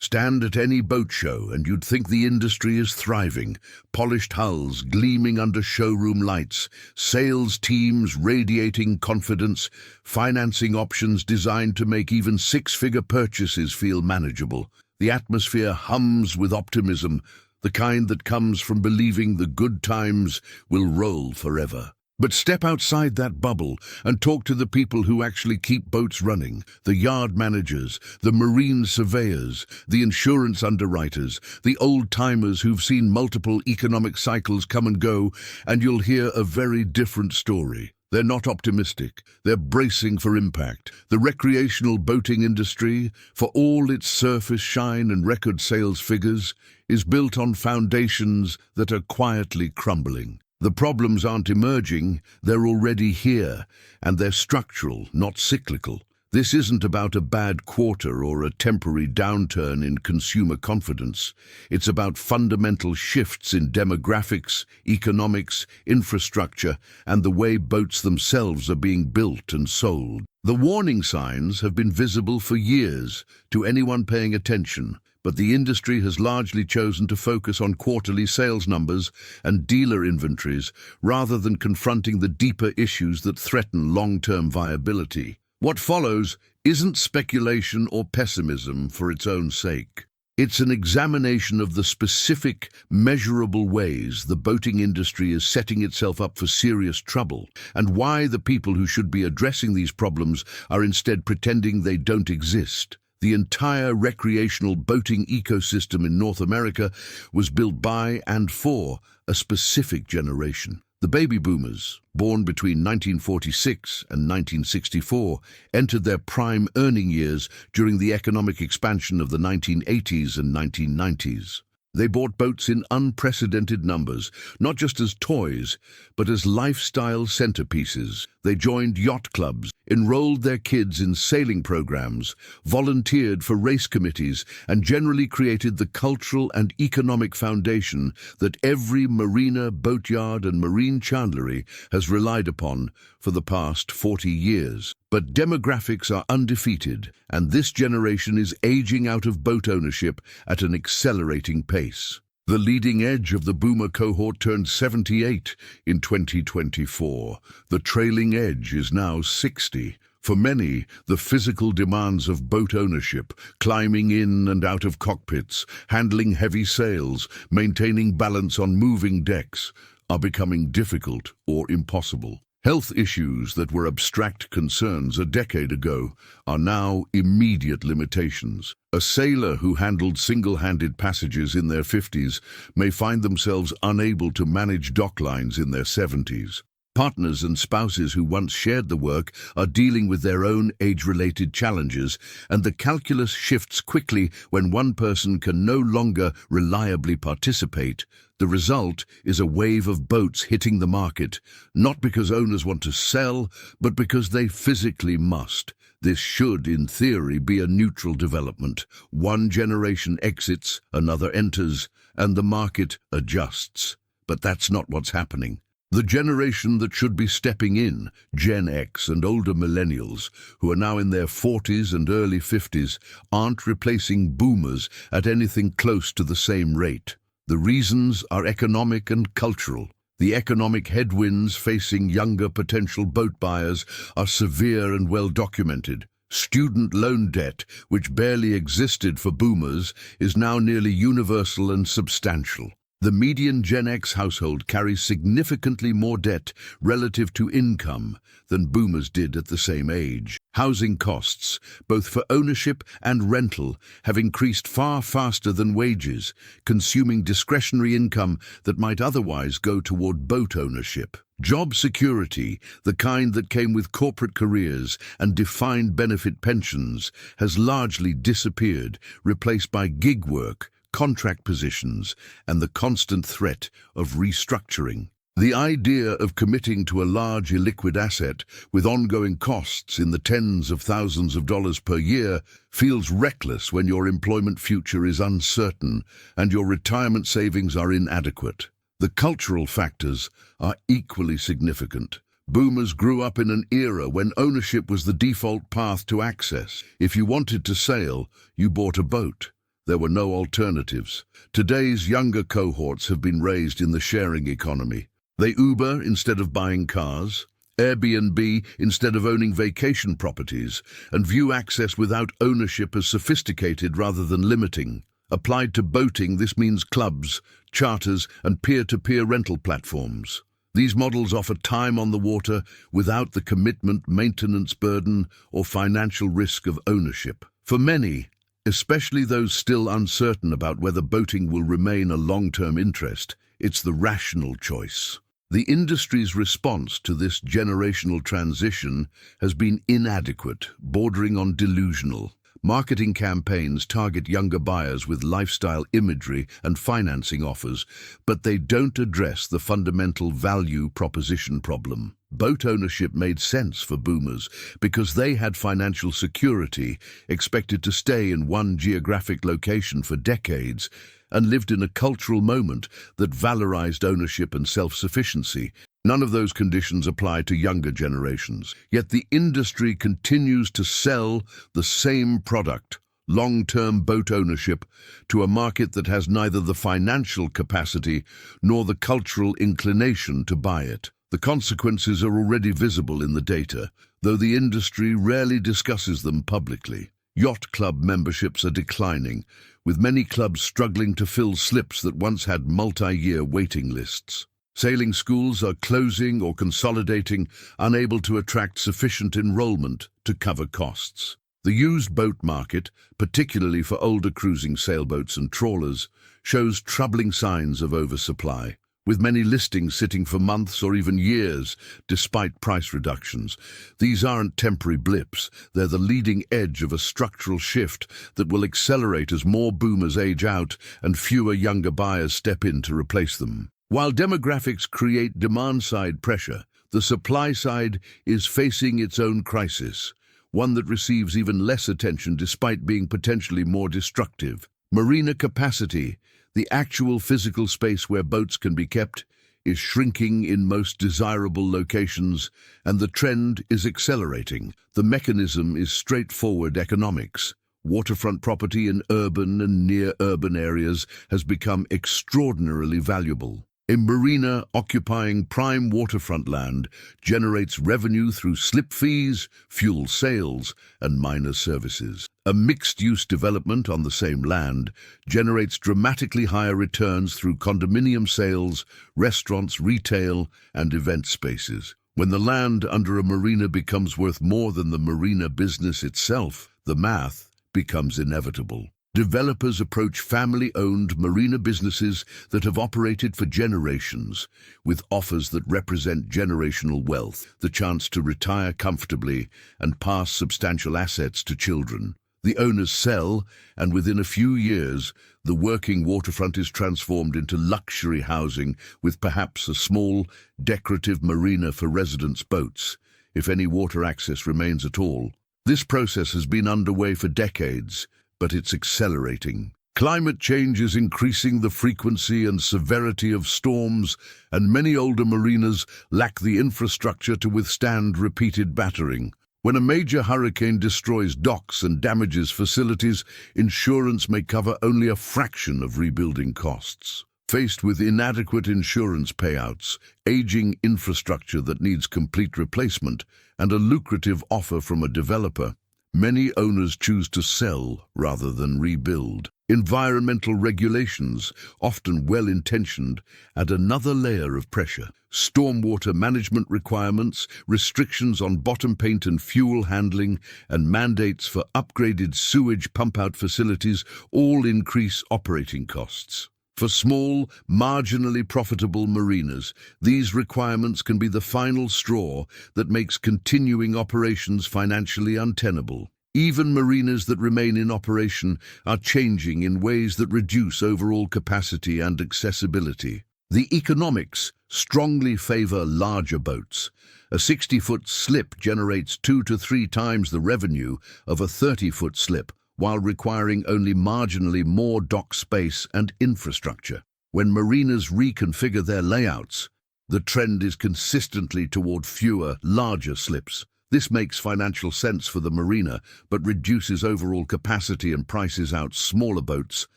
Stand at any boat show and you'd think the industry is thriving. Polished hulls gleaming under showroom lights, sales teams radiating confidence, financing options designed to make even six-figure purchases feel manageable. The atmosphere hums with optimism, the kind that comes from believing the good times will roll forever. But step outside that bubble and talk to the people who actually keep boats running, the yard managers, the marine surveyors, the insurance underwriters, the old-timers who've seen multiple economic cycles come and go, and you'll hear a very different story. They're not optimistic. They're bracing for impact. The recreational boating industry, for all its surface shine and record sales figures, is built on foundations that are quietly crumbling. The problems aren't emerging, they're already here, and they're structural, not cyclical. This isn't about a bad quarter or a temporary downturn in consumer confidence. It's about fundamental shifts in demographics, economics, infrastructure, and the way boats themselves are being built and sold. The warning signs have been visible for years to anyone paying attention, but the industry has largely chosen to focus on quarterly sales numbers and dealer inventories rather than confronting the deeper issues that threaten long-term viability. What follows isn't speculation or pessimism for its own sake. It's an examination of the specific, measurable ways the boating industry is setting itself up for serious trouble, and why the people who should be addressing these problems are instead pretending they don't exist. The entire recreational boating ecosystem in North America was built by and for a specific generation. The baby boomers, born between 1946 and 1964, entered their prime earning years during the economic expansion of the 1980s and 1990s. They bought boats in unprecedented numbers, not just as toys, but as lifestyle centerpieces. They joined yacht clubs, enrolled their kids in sailing programs, volunteered for race committees, and generally created the cultural and economic foundation that every marina, boatyard, and marine chandlery has relied upon for the past 40 years. But demographics are undefeated, and this generation is aging out of boat ownership at an accelerating pace. The leading edge of the boomer cohort turned 78 in 2024. The trailing edge is now 60. For many, the physical demands of boat ownership, climbing in and out of cockpits, handling heavy sails, maintaining balance on moving decks, are becoming difficult or impossible. Health issues that were abstract concerns a decade ago are now immediate limitations. A sailor who handled single-handed passages in their 50s may find themselves unable to manage dock lines in their 70s. Partners and spouses who once shared the work are dealing with their own age-related challenges, and the calculus shifts quickly when one person can no longer reliably participate. The result is a wave of boats hitting the market, not because owners want to sell, but because they physically must. This should, in theory, be a neutral development. One generation exits, another enters, and the market adjusts. But that's not what's happening. The generation that should be stepping in, Gen X and older millennials, who are now in their 40s and early 50s, aren't replacing boomers at anything close to the same rate. The reasons are economic and cultural. The economic headwinds facing younger potential boat buyers are severe and well documented. Student loan debt, which barely existed for boomers, is now nearly universal and substantial. The median Gen X household carries significantly more debt relative to income than boomers did at the same age. Housing costs, both for ownership and rental, have increased far faster than wages, consuming discretionary income that might otherwise go toward boat ownership. Job security, the kind that came with corporate careers and defined benefit pensions, has largely disappeared, replaced by gig work, contract positions, and the constant threat of restructuring. The idea of committing to a large illiquid asset with ongoing costs in the tens of thousands of dollars per year feels reckless when your employment future is uncertain and your retirement savings are inadequate. The cultural factors are equally significant. Boomers grew up in an era when ownership was the default path to access. If you wanted to sail, you bought a boat. There were no alternatives. Today's younger cohorts have been raised in the sharing economy. They Uber instead of buying cars, Airbnb instead of owning vacation properties, and view access without ownership as sophisticated rather than limiting. Applied to boating, this means clubs, charters, and peer-to-peer rental platforms. These models offer time on the water without the commitment, maintenance burden, or financial risk of ownership. For many, especially those still uncertain about whether boating will remain a long-term interest, it's the rational choice. The industry's response to this generational transition has been inadequate, bordering on delusional. Marketing campaigns target younger buyers with lifestyle imagery and financing offers, but they don't address the fundamental value proposition problem. Boat ownership made sense for boomers because they had financial security, expected to stay in one geographic location for decades, and lived in a cultural moment that valorized ownership and self-sufficiency. None of those conditions apply to younger generations. Yet the industry continues to sell the same product, long-term boat ownership, to a market that has neither the financial capacity nor the cultural inclination to buy it. The consequences are already visible in the data, though the industry rarely discusses them publicly. Yacht club memberships are declining, with many clubs struggling to fill slips that once had multi-year waiting lists. Sailing schools are closing or consolidating, unable to attract sufficient enrollment to cover costs. The used boat market, particularly for older cruising sailboats and trawlers, shows troubling signs of oversupply, with many listings sitting for months or even years despite price reductions. These aren't temporary blips, they're the leading edge of a structural shift that will accelerate as more boomers age out and fewer younger buyers step in to replace them. While demographics create demand-side pressure, the supply side is facing its own crisis, one that receives even less attention despite being potentially more destructive. Marina capacity, the actual physical space where boats can be kept, is shrinking in most desirable locations, and the trend is accelerating. The mechanism is straightforward economics. Waterfront property in urban and near-urban areas has become extraordinarily valuable. A marina occupying prime waterfront land generates revenue through slip fees, fuel sales, and minor services. A mixed-use development on the same land generates dramatically higher returns through condominium sales, restaurants, retail, and event spaces. When the land under a marina becomes worth more than the marina business itself, the math becomes inevitable. Developers approach family-owned marina businesses that have operated for generations, with offers that represent generational wealth, the chance to retire comfortably and pass substantial assets to children. The owners sell, and within a few years, the working waterfront is transformed into luxury housing with perhaps a small, decorative marina for residents' boats, if any water access remains at all. This process has been underway for decades, but it's accelerating. Climate change is increasing the frequency and severity of storms, and many older marinas lack the infrastructure to withstand repeated battering. When a major hurricane destroys docks and damages facilities, insurance may cover only a fraction of rebuilding costs. Faced with inadequate insurance payouts, aging infrastructure that needs complete replacement, and a lucrative offer from a developer, many owners choose to sell rather than rebuild. Environmental regulations, often well-intentioned, add another layer of pressure. Stormwater management requirements, restrictions on bottom paint and fuel handling, and mandates for upgraded sewage pump-out facilities all increase operating costs. For small, marginally profitable marinas, these requirements can be the final straw that makes continuing operations financially untenable. Even marinas that remain in operation are changing in ways that reduce overall capacity and accessibility. The economics strongly favor larger boats. A 60-foot slip generates 2 to 3 times the revenue of a 30-foot slip, while requiring only marginally more dock space and infrastructure. When marinas reconfigure their layouts, the trend is consistently toward fewer, larger slips. This makes financial sense for the marina, but reduces overall capacity and prices out smaller boats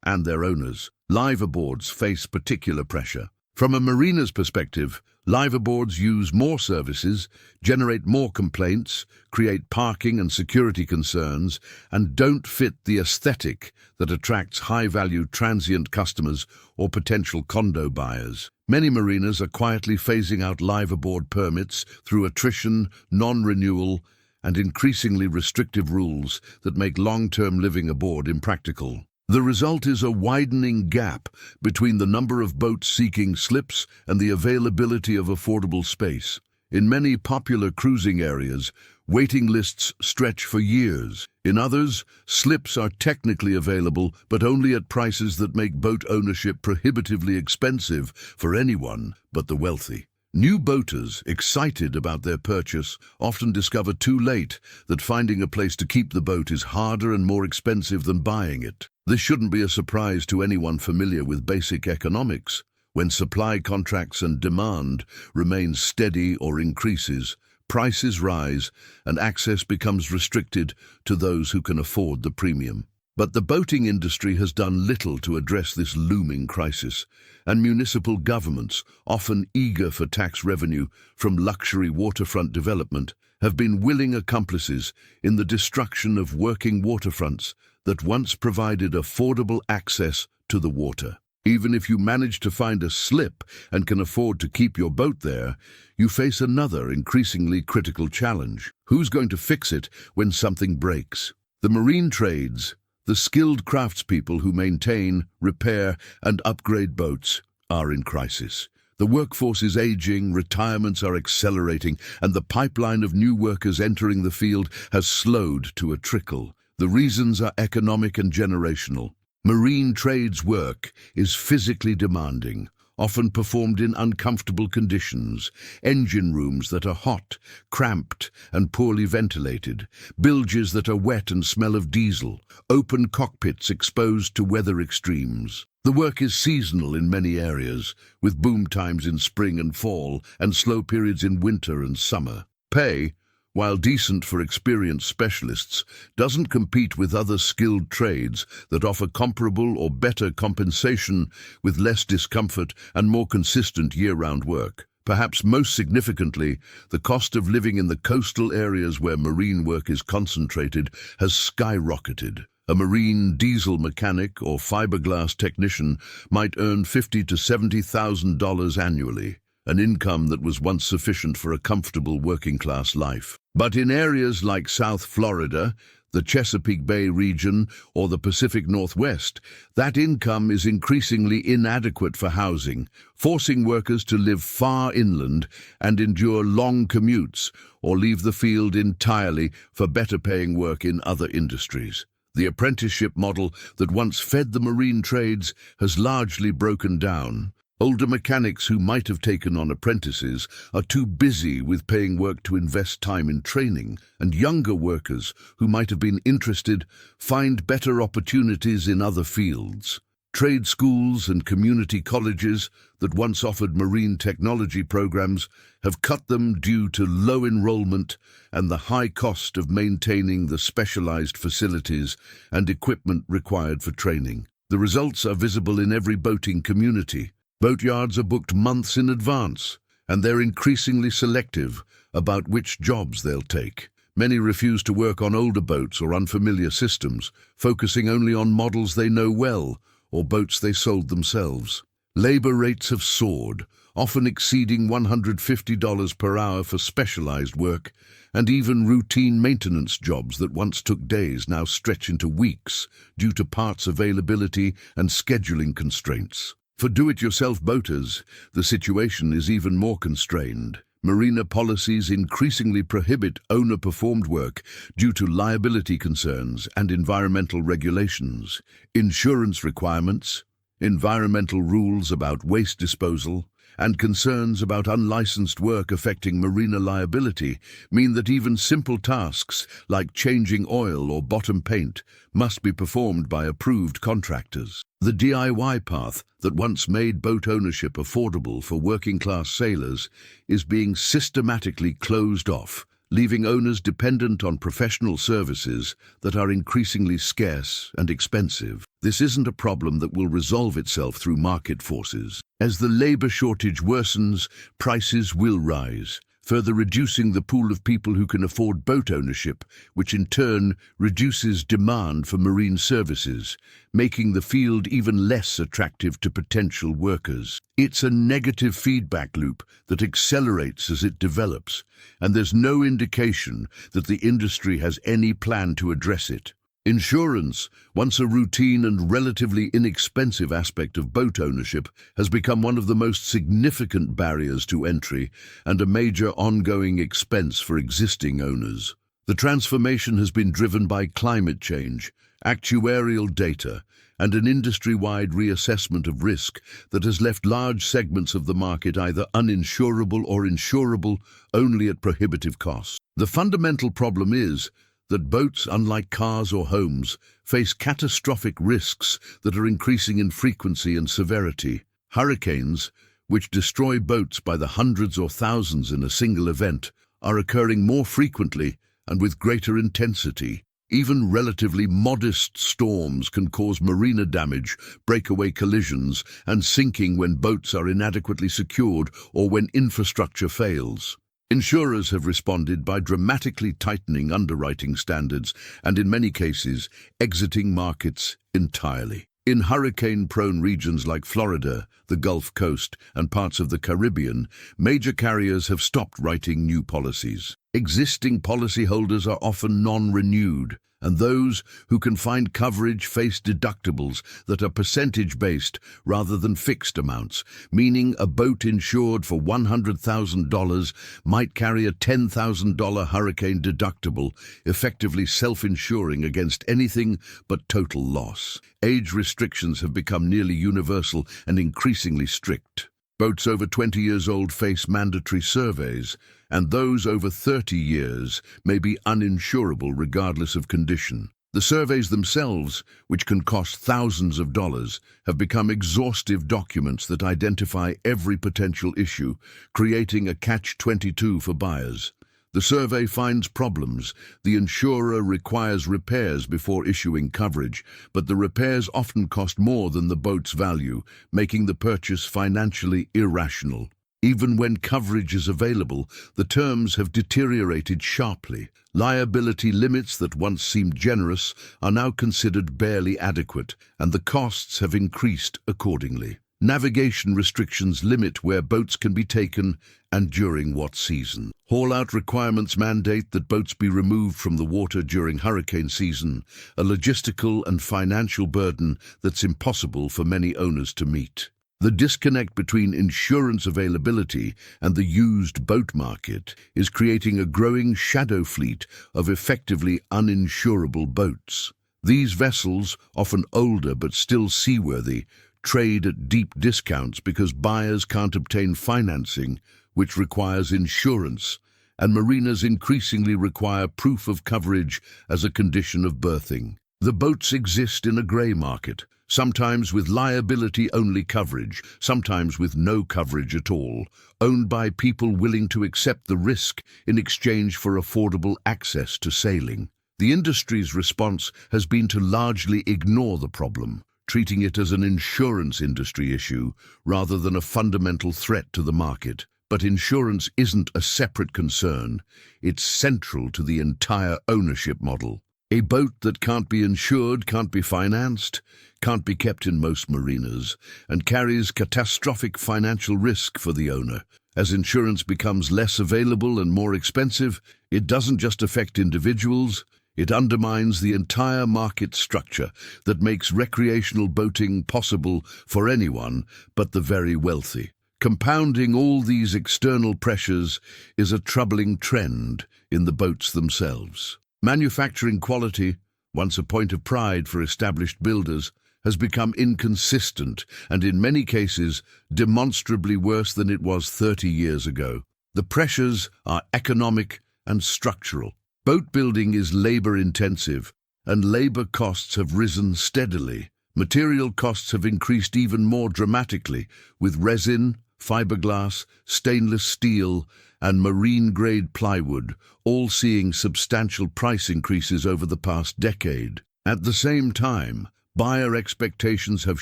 and their owners. Liveaboards face particular pressure. From a marina's perspective, liveaboards use more services, generate more complaints, create parking and security concerns, and don't fit the aesthetic that attracts high-value transient customers or potential condo buyers. Many marinas are quietly phasing out liveaboard permits through attrition, non-renewal, and increasingly restrictive rules that make long-term living aboard impractical. The result is a widening gap between the number of boats seeking slips and the availability of affordable space. In many popular cruising areas, waiting lists stretch for years. In others, slips are technically available, but only at prices that make boat ownership prohibitively expensive for anyone but the wealthy. New boaters, excited about their purchase, often discover too late that finding a place to keep the boat is harder and more expensive than buying it. This shouldn't be a surprise to anyone familiar with basic economics. When supply contracts and demand remain steady or increases, prices rise and access becomes restricted to those who can afford the premium. But the boating industry has done little to address this looming crisis, and municipal governments, often eager for tax revenue from luxury waterfront development, have been willing accomplices in the destruction of working waterfronts that once provided affordable access to the water. Even if you manage to find a slip and can afford to keep your boat there, you face another increasingly critical challenge. Who's going to fix it when something breaks? The marine trades, the skilled craftspeople who maintain, repair, and upgrade boats, are in crisis. The workforce is aging, retirements are accelerating, and the pipeline of new workers entering the field has slowed to a trickle. The reasons are economic and generational. Marine trades work is physically demanding, often performed in uncomfortable conditions, engine rooms that are hot, cramped, and poorly ventilated, bilges that are wet and smell of diesel, open cockpits exposed to weather extremes. The work is seasonal in many areas, with boom times in spring and fall, and slow periods in winter and summer. Pay, while decent for experienced specialists, doesn't compete with other skilled trades that offer comparable or better compensation with less discomfort and more consistent year-round work. Perhaps most significantly, the cost of living in the coastal areas where marine work is concentrated has skyrocketed. A marine diesel mechanic or fiberglass technician might earn $50,000 to $70,000 annually, an income that was once sufficient for a comfortable working-class life. But in areas like South Florida, the Chesapeake Bay region, or the Pacific Northwest, that income is increasingly inadequate for housing, forcing workers to live far inland and endure long commutes, or leave the field entirely for better-paying work in other industries. The apprenticeship model that once fed the marine trades has largely broken down. Older mechanics who might have taken on apprentices are too busy with paying work to invest time in training, and younger workers who might have been interested find better opportunities in other fields. Trade schools and community colleges that once offered marine technology programs have cut them due to low enrollment and the high cost of maintaining the specialized facilities and equipment required for training. The results are visible in every boating community. Boatyards are booked months in advance, and they're increasingly selective about which jobs they'll take. Many refuse to work on older boats or unfamiliar systems, focusing only on models they know well or boats they sold themselves. Labor rates have soared, often exceeding $150 per hour for specialized work, and even routine maintenance jobs that once took days now stretch into weeks due to parts availability and scheduling constraints. For do-it-yourself boaters, the situation is even more constrained. Marina policies increasingly prohibit owner-performed work due to liability concerns and environmental regulations. Insurance requirements, environmental rules about waste disposal, and concerns about unlicensed work affecting marina liability mean that even simple tasks like changing oil or bottom paint must be performed by approved contractors. The DIY path that once made boat ownership affordable for working-class sailors is being systematically closed off, leaving owners dependent on professional services that are increasingly scarce and expensive. This isn't a problem that will resolve itself through market forces. As the labor shortage worsens, prices will rise, further reducing the pool of people who can afford boat ownership, which in turn reduces demand for marine services, making the field even less attractive to potential workers. It's a negative feedback loop that accelerates as it develops, and there's no indication that the industry has any plan to address it. Insurance, once a routine and relatively inexpensive aspect of boat ownership, has become one of the most significant barriers to entry and a major ongoing expense for existing owners. The transformation has been driven by climate change, actuarial data, and an industry-wide reassessment of risk that has left large segments of the market either uninsurable or insurable only at prohibitive costs. The fundamental problem is that boats, unlike cars or homes, face catastrophic risks that are increasing in frequency and severity. Hurricanes, which destroy boats by the hundreds or thousands in a single event, are occurring more frequently and with greater intensity. Even relatively modest storms can cause marina damage, breakaway collisions, and sinking when boats are inadequately secured or when infrastructure fails. Insurers have responded by dramatically tightening underwriting standards and, in many cases, exiting markets entirely. In hurricane-prone regions like Florida, the Gulf Coast, and parts of the Caribbean, major carriers have stopped writing new policies. Existing policyholders are often non-renewed, and those who can find coverage face deductibles that are percentage-based rather than fixed amounts, meaning a boat insured for $100,000 might carry a $10,000 hurricane deductible, effectively self-insuring against anything but total loss. Age restrictions have become nearly universal and increasingly strict. Boats over 20 years old face mandatory surveys, and those over 30 years may be uninsurable regardless of condition. The surveys themselves, which can cost thousands of dollars, have become exhaustive documents that identify every potential issue, creating a catch-22 for buyers. The survey finds problems. The insurer requires repairs before issuing coverage, but the repairs often cost more than the boat's value, making the purchase financially irrational. Even when coverage is available, the terms have deteriorated sharply. Liability limits that once seemed generous are now considered barely adequate, and the costs have increased accordingly. Navigation restrictions limit where boats can be taken and during what season. Haul-out requirements mandate that boats be removed from the water during hurricane season, a logistical and financial burden that's impossible for many owners to meet. The disconnect between insurance availability and the used boat market is creating a growing shadow fleet of effectively uninsurable boats. These vessels, often older but still seaworthy, trade at deep discounts because buyers can't obtain financing, which requires insurance, and marinas increasingly require proof of coverage as a condition of berthing. The boats exist in a grey market, sometimes with liability-only coverage, sometimes with no coverage at all, owned by people willing to accept the risk in exchange for affordable access to sailing. The industry's response has been to largely ignore the problem, treating it as an insurance industry issue rather than a fundamental threat to the market. But insurance isn't a separate concern, it's central to the entire ownership model. A boat that can't be insured can't be financed, can't be kept in most marinas, and carries catastrophic financial risk for the owner. As insurance becomes less available and more expensive, it doesn't just affect individuals, it undermines the entire market structure that makes recreational boating possible for anyone but the very wealthy. Compounding all these external pressures is a troubling trend in the boats themselves. Manufacturing quality, once a point of pride for established builders, has become inconsistent and in many cases demonstrably worse than it was 30 years ago. The pressures are economic and structural. Boat building is labor-intensive, and labor costs have risen steadily. Material costs have increased even more dramatically, with resin, fiberglass, stainless steel, and marine-grade plywood, all seeing substantial price increases over the past decade. At the same time, buyer expectations have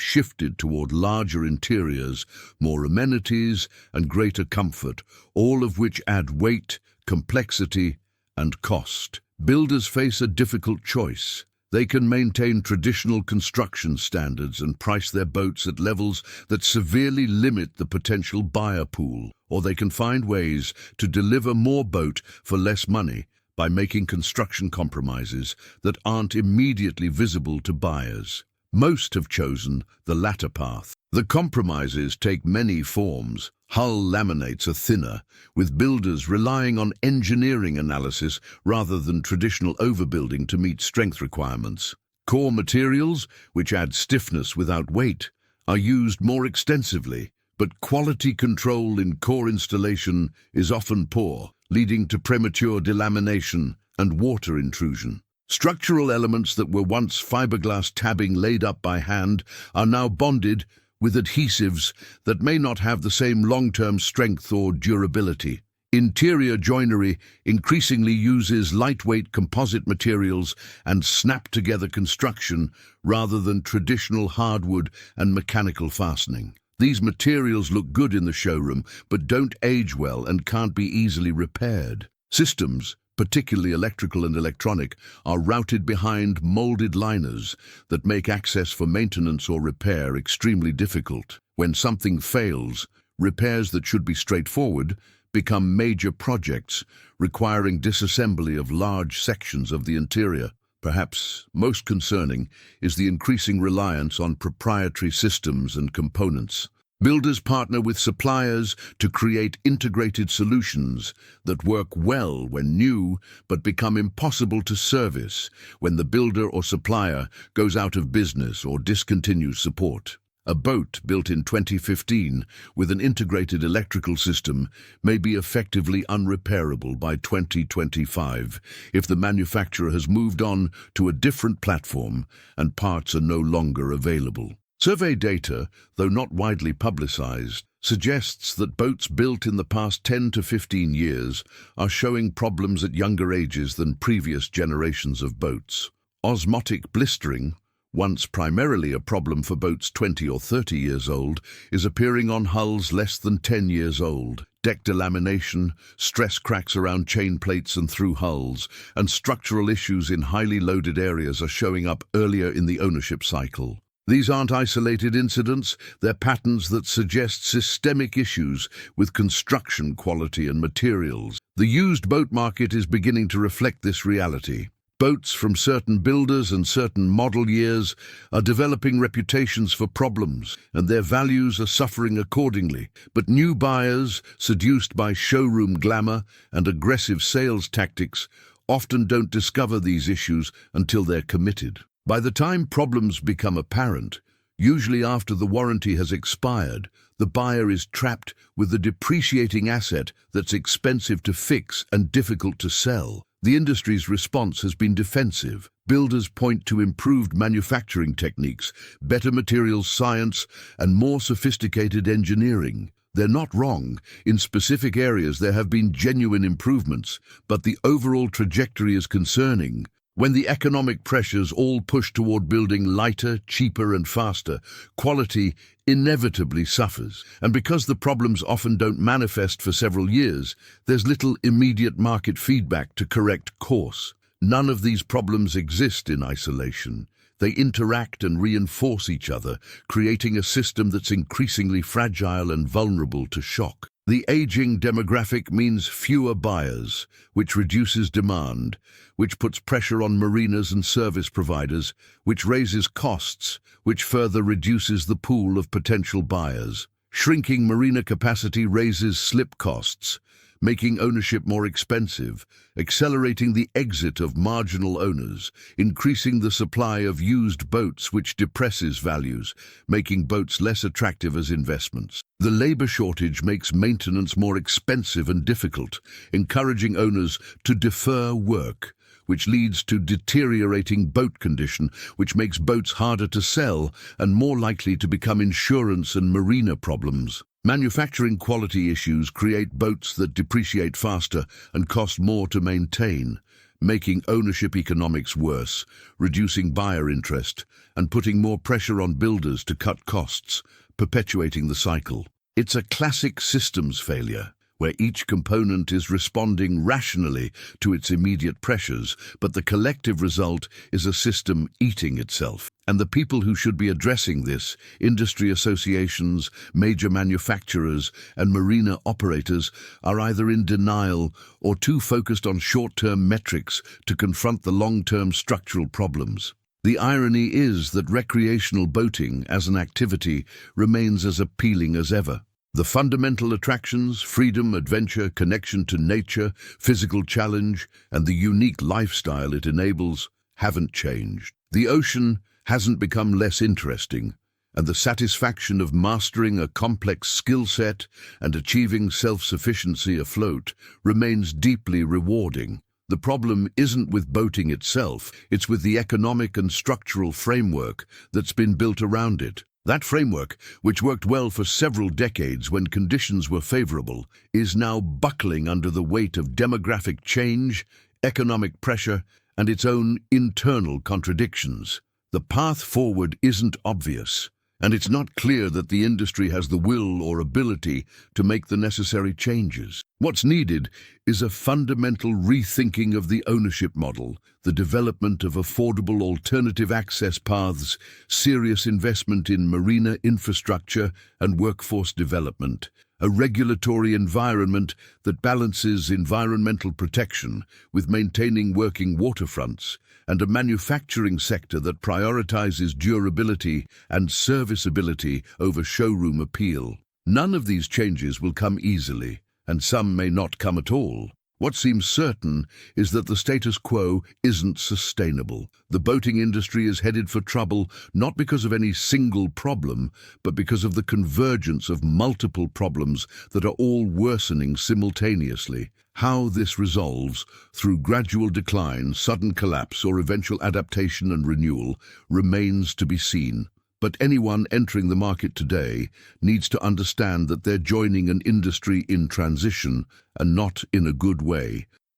shifted toward larger interiors, more amenities, and greater comfort, all of which add weight, complexity, and cost. Builders face a difficult choice. They can maintain traditional construction standards and price their boats at levels that severely limit the potential buyer pool, or they can find ways to deliver more boat for less money by making construction compromises that aren't immediately visible to buyers. Most have chosen the latter path. The compromises take many forms. Hull laminates are thinner, with builders relying on engineering analysis rather than traditional overbuilding to meet strength requirements. Core materials, which add stiffness without weight, are used more extensively, but quality control in core installation is often poor, leading to premature delamination and water intrusion. Structural elements that were once fiberglass tabbing laid up by hand are now bonded with adhesives that may not have the same long-term strength or durability. Interior joinery increasingly uses lightweight composite materials and snap-together construction rather than traditional hardwood and mechanical fastening. These materials look good in the showroom, but don't age well and can't be easily repaired. Systems, particularly electrical and electronic, are routed behind molded liners that make access for maintenance or repair extremely difficult. When something fails, repairs that should be straightforward become major projects, requiring disassembly of large sections of the interior. Perhaps most concerning is the increasing reliance on proprietary systems and components. Builders partner with suppliers to create integrated solutions that work well when new but become impossible to service when the builder or supplier goes out of business or discontinues support. A boat built in 2015 with an integrated electrical system may be effectively unrepairable by 2025 if the manufacturer has moved on to a different platform and parts are no longer available. Survey data, though not widely publicized, suggests that boats built in the past 10 to 15 years are showing problems at younger ages than previous generations of boats. Osmotic blistering, once primarily a problem for boats 20 or 30 years old, is appearing on hulls less than 10 years old. Deck delamination, stress cracks around chain plates and through hulls, and structural issues in highly loaded areas are showing up earlier in the ownership cycle. These aren't isolated incidents, they're patterns that suggest systemic issues with construction quality and materials. The used boat market is beginning to reflect this reality. Boats from certain builders and certain model years are developing reputations for problems, and their values are suffering accordingly. But new buyers, seduced by showroom glamour and aggressive sales tactics, often don't discover these issues until they're committed. By the time problems become apparent, usually after the warranty has expired, the buyer is trapped with a depreciating asset that's expensive to fix and difficult to sell. The industry's response has been defensive. Builders point to improved manufacturing techniques, better materials science, and more sophisticated engineering. They're not wrong. In specific areas there have been genuine improvements, but the overall trajectory is concerning. When the economic pressures all push toward building lighter, cheaper and faster, quality inevitably suffers. And because the problems often don't manifest for several years, there's little immediate market feedback to correct course. None of these problems exist in isolation. They interact and reinforce each other, creating a system that's increasingly fragile and vulnerable to shock. The aging demographic means fewer buyers, which reduces demand, which puts pressure on marinas and service providers, which raises costs, which further reduces the pool of potential buyers. Shrinking marina capacity raises slip costs, making ownership more expensive, accelerating the exit of marginal owners, increasing the supply of used boats, which depresses values, making boats less attractive as investments. The labor shortage makes maintenance more expensive and difficult, encouraging owners to defer work, which leads to deteriorating boat condition, which makes boats harder to sell and more likely to become insurance and marina problems. Manufacturing quality issues create boats that depreciate faster and cost more to maintain, making ownership economics worse, reducing buyer interest, and putting more pressure on builders to cut costs, perpetuating the cycle. It's a classic systems failure, where each component is responding rationally to its immediate pressures, but the collective result is a system eating itself. And the people who should be addressing this, industry associations, major manufacturers, and marina operators, are either in denial or too focused on short-term metrics to confront the long-term structural problems. The irony is that recreational boating as an activity remains as appealing as ever. The fundamental attractions, freedom, adventure, connection to nature, physical challenge, and the unique lifestyle it enables haven't changed. The ocean hasn't become less interesting, and the satisfaction of mastering a complex skill set and achieving self-sufficiency afloat remains deeply rewarding. The problem isn't with boating itself, it's with the economic and structural framework that's been built around it. That framework, which worked well for several decades when conditions were favorable, is now buckling under the weight of demographic change, economic pressure, and its own internal contradictions. The path forward isn't obvious, and it's not clear that the industry has the will or ability to make the necessary changes. What's needed is a fundamental rethinking of the ownership model, the development of affordable alternative access paths, serious investment in marina infrastructure and workforce development, a regulatory environment that balances environmental protection with maintaining working waterfronts, and a manufacturing sector that prioritizes durability and serviceability over showroom appeal. None of these changes will come easily, and some may not come at all. What seems certain is that the status quo isn't sustainable. The boating industry is headed for trouble not because of any single problem, but because of the convergence of multiple problems that are all worsening simultaneously. How this resolves, through gradual decline, sudden collapse, or eventual adaptation and renewal, remains to be seen. But anyone entering the market today needs to understand that they're joining an industry in transition, and not in a good way.